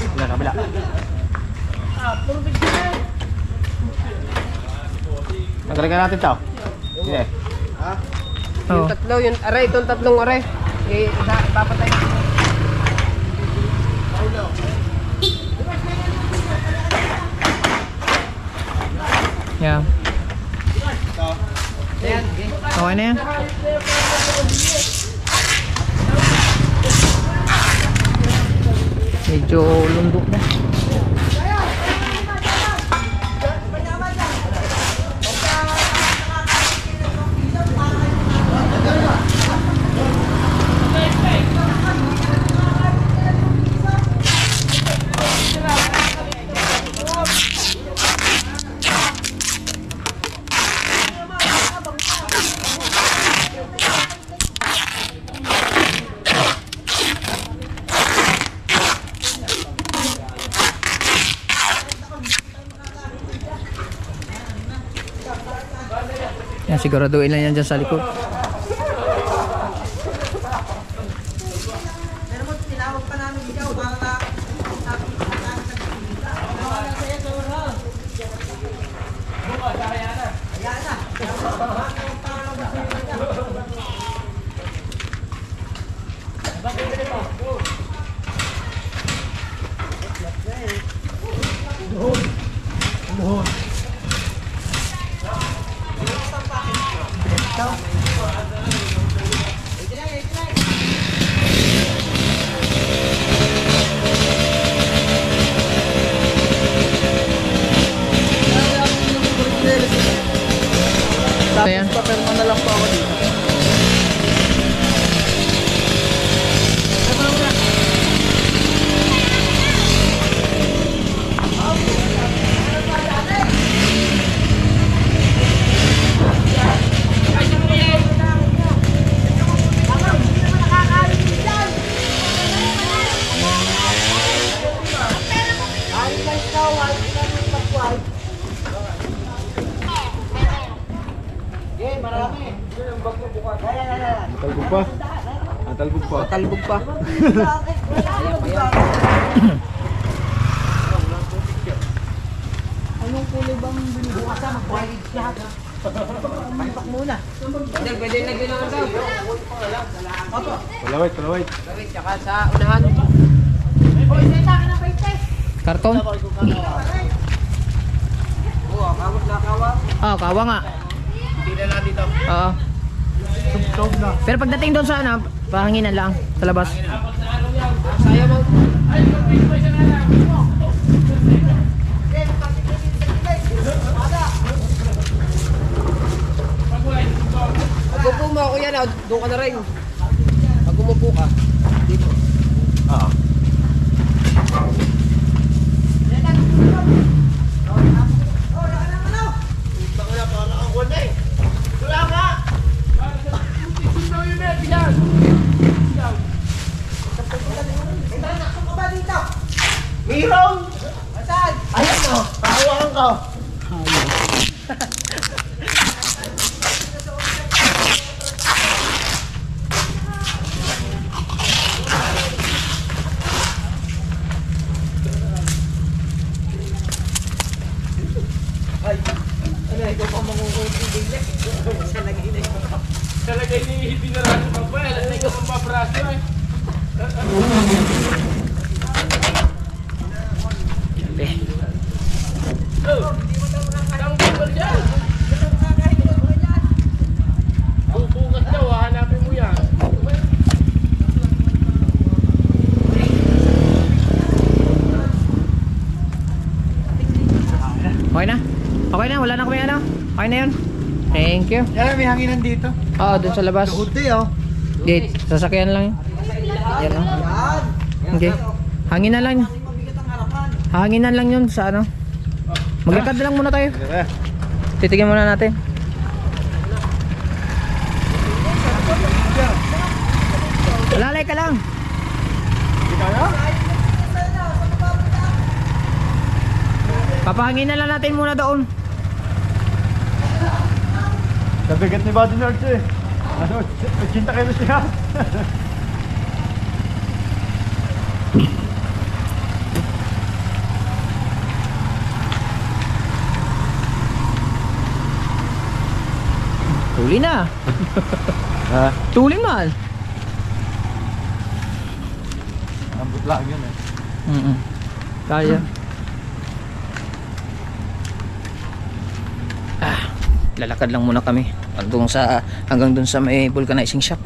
Wala, kabila. Tanggalin ka natin ito. Sige. Oo. Yung tatlo, yung aray, itong tatlong aray. Eh, papatay. Yeah. Ayan, Okay na yan. Medyo lundok na. Yan, siguraduhin lang yan dyan sa likod. Pero mo, tinawag pa namin ikaw para Talbog pa. Talbog pa. Talbog pa. Anong kulay bang binubukasan? Mag-college lahat. Paipak muna. Hindi, pwede lagyan ng daw. Palawit, palawit. Tsaka sa unahan. Karton? Oo, kawat na kawat. Ah, kawa nga. Hindi na lang dito. Oo. Pero pagdating doon sa ano, pahanginan lang sa labas. Saya mo. Pag umupo mo ako yan, doon ka na rin. Pag umupo ka, dito. Ah. Okay na? Okay na, wala na kami ano? Okay na yun? Thank you. Yan, may hanginan dito. Oo, dun sa labas. Tuhod oh. Dito, sasakyan lang yun. Yan o. Okay. Hanginan lang. Hanginan lang yun sa ano. Maglakad na lang muna tayo. Titigyan muna natin. Lalay ka lang. Papahangin na lang natin muna doon. Nabigat ni Buddy Nerds eh. Ano, 80 kilos siya. Tuli na. Ha? Tuli man. Ambot lang yun eh. Kaya. Lalakad lang muna kami hanggang dun sa may vulcanizing shop.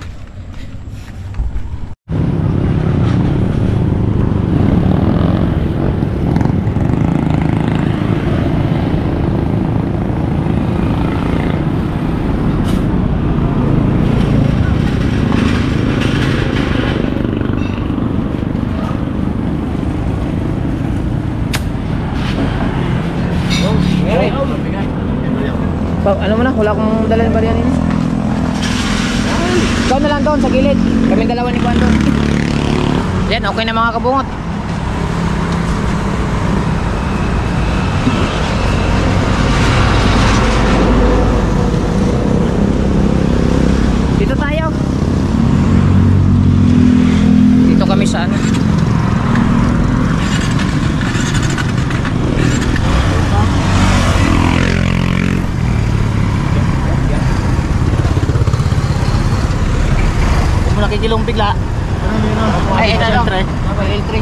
Ano mo na, wala akong dala ng bariyan ini. Ikaw na lang doon sa gilid. Kaming dalawa ni Juan doon. Yan, okay na mga kabungot. Dito tayo. Dito kami sa ano. Nakikilong bigla. Ay, ito L3. May L3.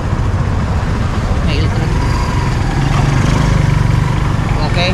May L3. Okay.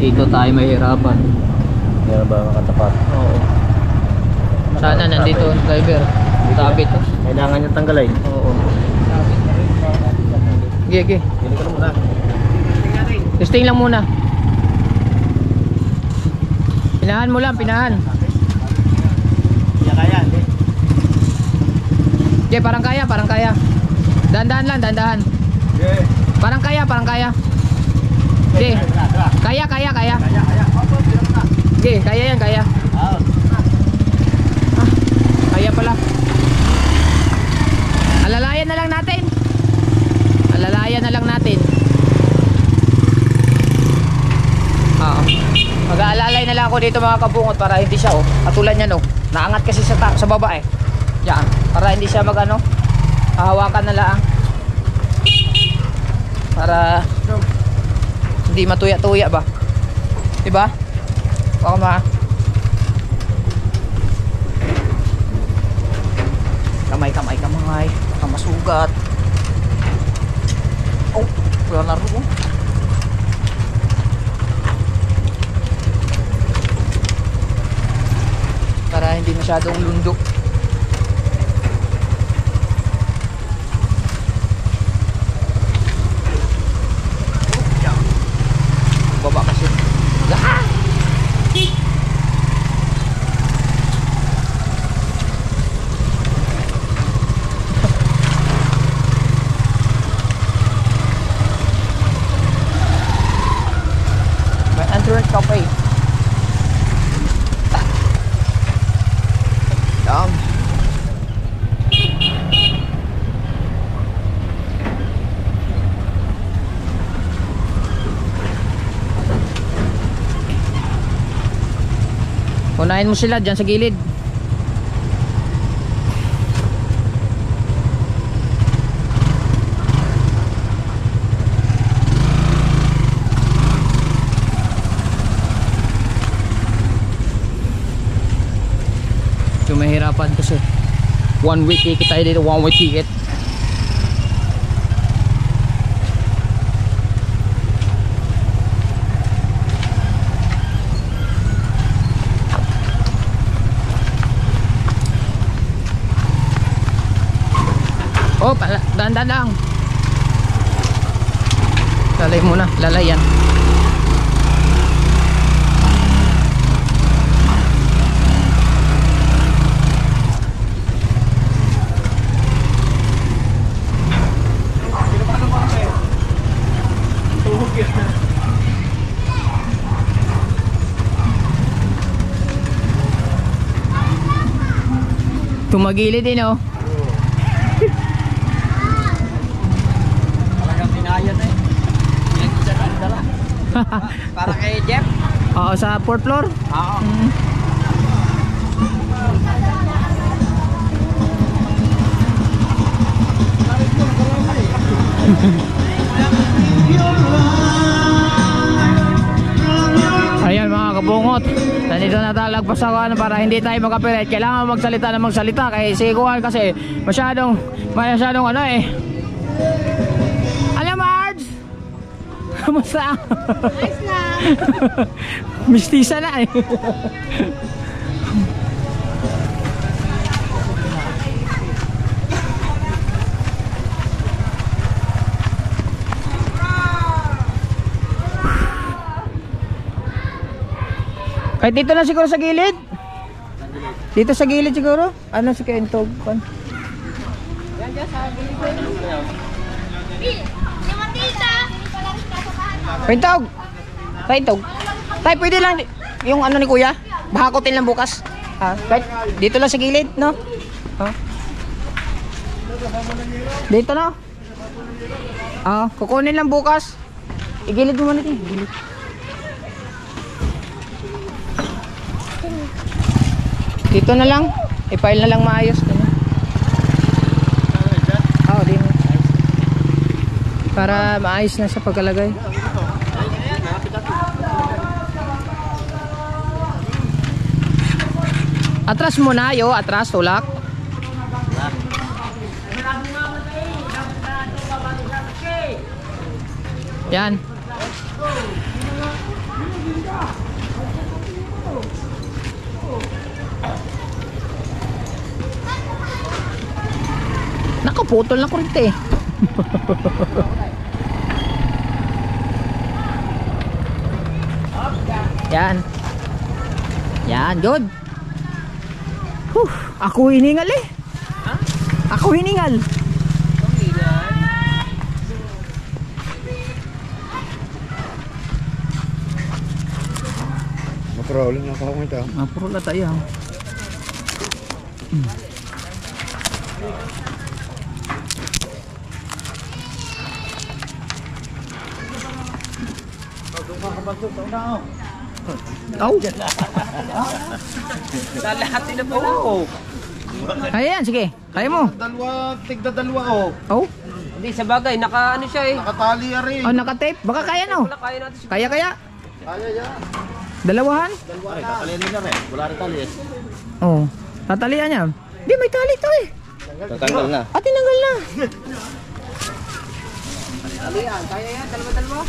Dito tayo mahirapan. Meron ba makatapat? Oo. Sana nandito ang driver. Sabit to. Kailangan niya tanggalin. Oo. Sige. Pili ko na muna. Testing lang muna. Pinahan mo lang, pinahan. Kaya kaya, hindi. Okay, parang kaya. Dahan-dahan lang, dahan-dahan. Okay. Parang kaya. Okay. Kaya. Kaya. Opo, pila mo na. Okay, kaya yan, kaya. Ah. Kaya pala. Alalayan na lang natin. Oo. Mag-aalalay na lang ako dito mga kabungot para hindi siya katulad niyan naangat kasi sa baba eh. Yan, para hindi siya magano. Hahawakan na lang. Para hindi matuya-tuya ba? 'Di ba? Baka kamay. Baka masugat. Oh, wala na rin. Para hindi masyadong lundo. Baba kasi. May entrance cafe. Dam. Unahin mo sila dyan sa gilid. So mahirapan kasi 1 week ticket tayo dito, 1 way ticket. Oh, dahan-dahan lang. Lalay muna, lalayan. Tumagilid din Talagang tinaya na eh. Para kay Jeff? Oo, sa 4th floor. Oo. Ayan mga kabungot, nandito na talagpas ako para hindi tayo mag-copyright. Kailangan magsalita kasi masyadong Alam Marge! Kamusta? Nice na. Mistisa na eh. Kahit dito na siguro sa gilid. Dito sa gilid siguro. Ano si Kentog? Yan sa gilid. Kentog! Kentog! Tay, pwede lang yung ano ni Kuya. Bahakotin lang bukas. Kahit dito lang sa gilid, no? Dito na. Kukunin lang bukas. Igilid mo muna din. Igilid. Dito na lang. I-file na lang maayos. Din. Para maayos na sa pagkalagay. Atras muna yo, atras tulak. Yan. Naputol na kurente eh. Yan. Yan, good. Ako hiningal eh. Ako hiningal. Maprolin lang ako ito. Mapuro na tayo. Oh. Lahat na pala. Kaya yan, sige. Kaya mo. Tigda dalawa oh. Oh. Hindi, sa bagay, naka ano siya eh. Nakatali rin. Oh, naka-tape. Baka kaya no. Wala, kaya natin siya. Kaya. Kaya yan. Dalawahan? Ay, tatali rin na rin. Wala rin tali eh. Oh. Tatalian niya. Di, may tali to eh. Tatanggal na. Ah, tinanggal na. Ano yan? Kaya yan, dalawa-dalawa.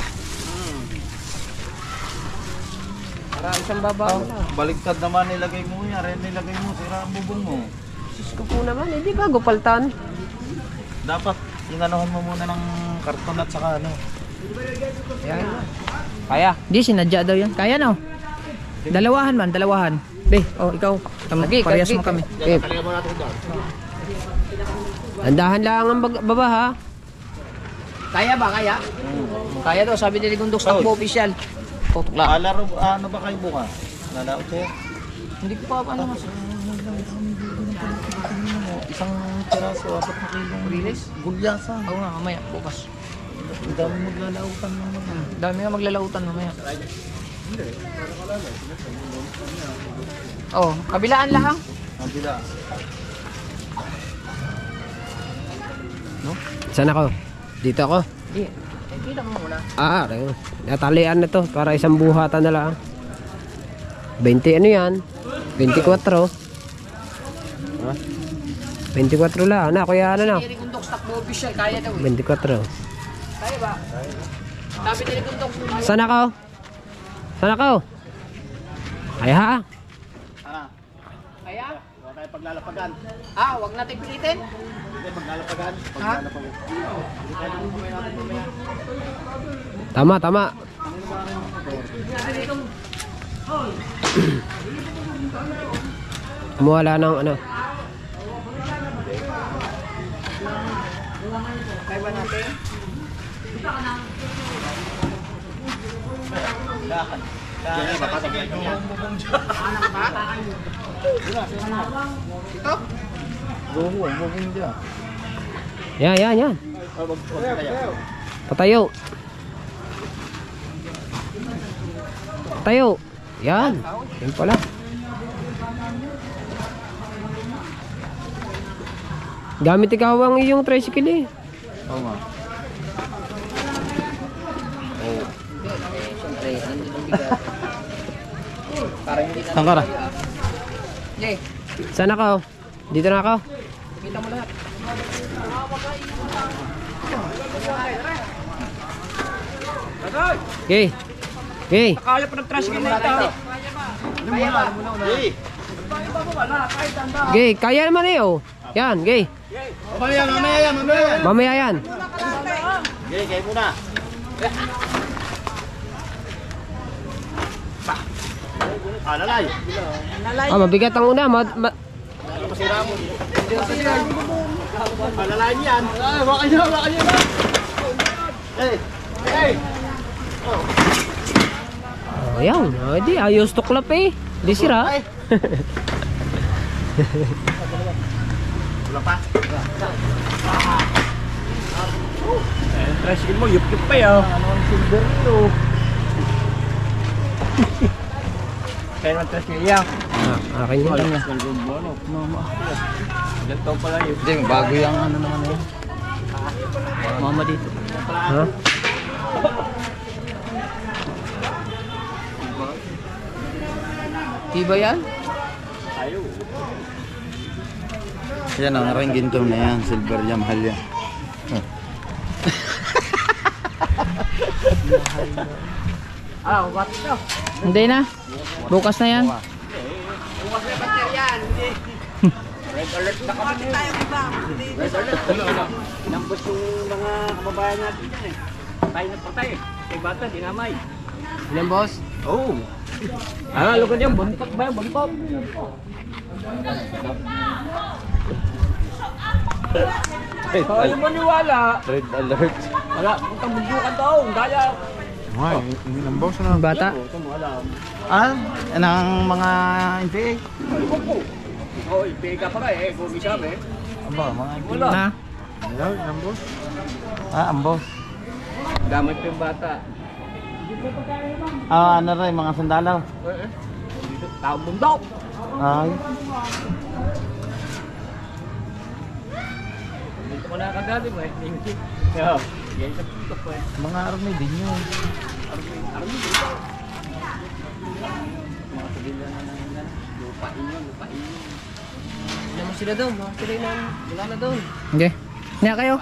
Para isang baba na. Baliktad naman nilagay mo yan. Ren nilagay mo. Sira ang bubong mo. Sus ko po naman, hindi bago paltan. Dapat inanuhan mo muna ng karton at saka ano. Yan. Kaya. Di, sinadya daw yan. Kaya no. Dalawahan man, dalawahan. Be, oh, ikaw. Parehas mo kami. Okay. Andahan lang ang baba ha. Kaya ba? Kaya? Kaya daw, sabi ni Ligundok Stock Official. Tutukla. Laro, ano ba kayo bukas? Lalaro siya. Hindi ko pa ano mas. Isang piraso, 4 na kilong Riles? gulyasa. Oo nga, mamaya, bukas. Ang dami maglalautan mo naman. Dami nga maglalautan mamaya. Oh, kabilaan lang. Ang bila. Saan ako? Dito ako? Di, kita mo muna. Natalian na to para isang buhatan na lang. 20 ano yan? 24. 24 lang. Na, kuya ano na? Si Ligundok Stock Official, kaya daw eh. 24. Kaya ba? Sabi ni Ligundok. Saan ako? Saan ako? Kaya ha? Kaya? Huwag tayo paglalapagan. Ah, wag natin pilitin. Hindi, paglalapagan. Ha? Tama, tama. Kumuhala ng ano. Kaya ba natin? Yan. Patayo. Patayo. Yan. Yan pala. Gamit ikaw ang iyong tricycle eh. Oo nga. Saan ka na? Okay, Saan ako? Dito na ako. kita mo lahat. Okay. Okay. Kaya pa ng-trash ka na ito. Kaya ba? Okay, kaya naman eh oh. Yan, okay. Mamaya yan. Mamaya yan. Okay, kayo muna. Lalay. Mabigat ang una. Lalay yan. Baka nyo na. Hey. Oh, yan. Oh, di ayos tuklap eh. Di sira. Wala pa. Tricycle mo, yup-yup pa yun. Ano ang silver ito? Kaya naman tricycle yan. Akin yun. Ganito pala yun. Hindi, bago yung ano naman yun. Mama dito. Ha? Diba yan? Yan ang ring ginto na yan. Silver yan, mahal yan. What ito? Hindi na. Bukas na yan. Alert na kami. Bakit tayo iba? Nambos yung mga kababayan natin dyan eh. Patay na patay. Kay bata, dinamay. Ilan boss? Oo. Lugod yan. Buntot ba yan? Buntot. Ayaw mo niwala. Red alert. Wala, puntang bundukan daw. Daya. Ay, inambaw sa Bata. Ito mo alam. Ng mga NPA. Oh, ipega pa ka eh. Kung isa eh. Aba, mga Wala. Na? Hello, inambaw. ambos. Gamit pa yung bata. Ano rin, mga sandalaw. Dito, tao bundok. Ay. Dito ko nakakagaling mo eh. Yeah. Yan sa bundok po eh. Mga army din yun. Army dito. Mga pagila na lupain yun. Wala mo sila doon. Mga sila yun. Wala na doon. Okay. Niya kayo.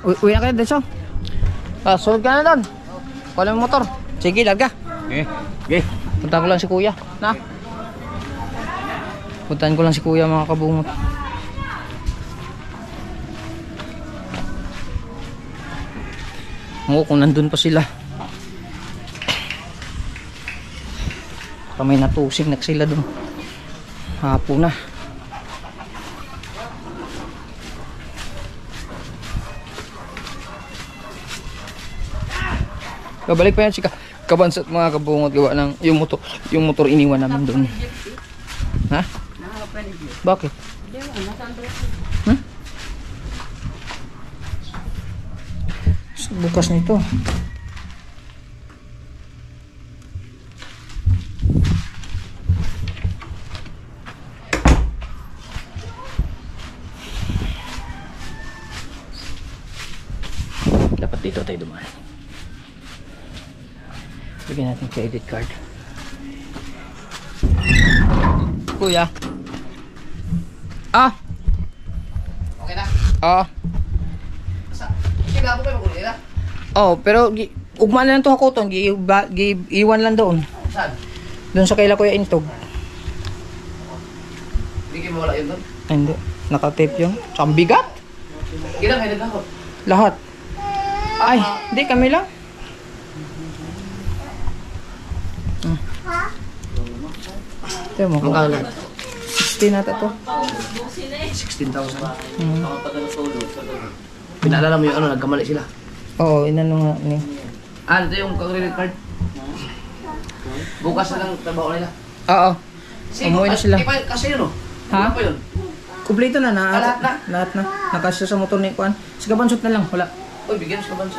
Uwi na kayo, Denso. Sunod ka na doon. Wala yung motor. Sige, larga. Okay. Punta ko lang si kuya. Na? Puntahan ko lang si kuya mga kabungot. Oo, kung nandun pa sila. May natusing na sila dun. Hapon na. Babalik pa yan si Kabansat mga kabungot gawa ng yung motor iniwan namin doon. Ha? Bakit? Hmm? Bukas nito. Dapat dito tayo dumaan. Bigyan natin credit card. Kuya. Okay na? Sige, po kayo magulila. Pero ugma na lang ito hakuton. Iwan lang doon. Saan? Doon sa kaila Kuya Intog. Hindi mo wala yun doon? Hindi. Naka-tape yun. Tsaka ang bigat. Ilang headed ako? Lahat. Ay, hindi kami lang. Ito mo. Magkano? 60 nata to. 16,000. Pinaalala mo yung nagkamali sila. Oo, inano nga ni. Ito yung credit card. Bukas na lang trabaho nila. Oo. Umuwi na sila. Kasi yun Ha? Ano pa yun? Kumpleto na na. Lahat na? Lahat na. Nakasya sa motor ni Kuan. Sige, bansot na lang. Wala. Uy, bigyan sa kabansot.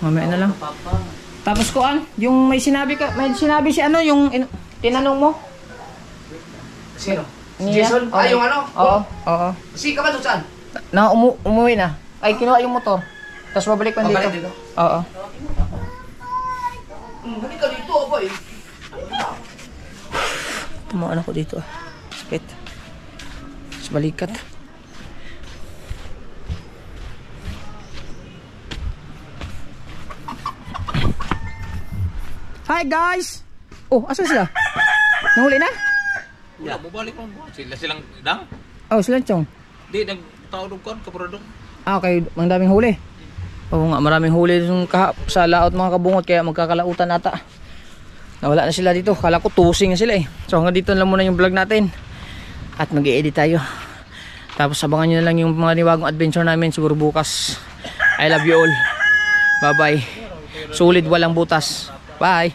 Mamaya na lang. Papa. Tapos Kuan, yung may sinabi si ano, yung tinanong mo? Sino? Niya? Jason? Oo. Yung ano? Oo. Si kabansot saan? Na umuwi na. Ay, kinuha yung motor. Tapos babalik pa dito. Babalik dito? Oo. Balik ka dito, boy. Tumaan ako dito. Sakit. Sa balikat. Hi guys! Oh, asan sila? Nahuli na? Wala, bubalik mo. Silang dang? Oh, sila chong. Di, nagtaodog ko, kapradong. Okay, ang daming huli. Oo nga, maraming huli sa laot mga kabungot kaya magkakalautan ata. Nawala na sila dito. Kala ko tusing na sila eh. So hanggang dito lang muna yung vlog natin. At mag-i-edit tayo. Tapos abangan nyo na lang yung mga niwagong adventure namin siguro bukas. I love you all. Bye bye. Sulit walang butas. Bye.